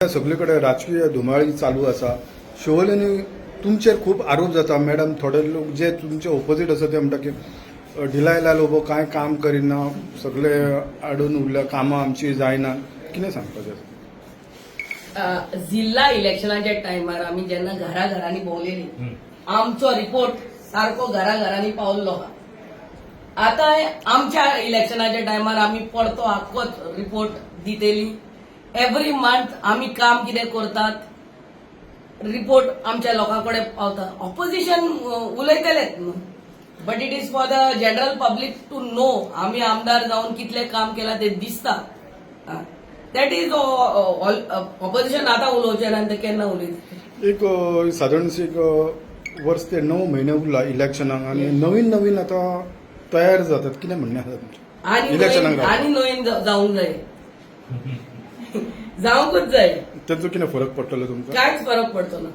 सगळीकडे राजकीय धुमाळी चालू असा. शिवसेनेनी तुमचेर खूप आरोप जाता. मॅडम थोडे लोक जे तुमचे ओपोजीट आसा ते म्हणटा की ढिलाय लायलो गो, कांय काम करिना, सगळे आडून उरल्या, कामां आमची जायना. कितें सांगपाचें? जिल्हा इलेक्शनाच्या टायमार आम्ही जेन्ना घराघरांनी भोंवलेली आमचो रिपोर्ट सारको घराघरांनी पावल्लो आहा. आता आमच्या इलेक्शनाच्या टायमार आम्ही पडतो आख्खोच रिपोर्ट दितेली. एव्हरी मंथ आम्ही काम कितें करतात रिपोर्ट आमच्या लोकांकडे पावता. ऑपोजिशन उलयतलेच न्हू, but it is for the general public to know आम्ही आमदार जाऊन कितले काम केला ते दिसता. दॅट इज ऑपोजिशन आता उलोवचें ना ते केन्ना उलयता. एक सादारणशी एक वर्ष ते 9 महिने उरला इलेक्शनाक आनी नवीन नवीन आता तयार जातात. कितें म्हणणें आसा तुमचें इलेक्शनाक? आणि नोईन जावंक जाय, जावंकूच जाय. ताचो कितें फरक पडटलो तुमकां? कांयच फरक पडचो ना.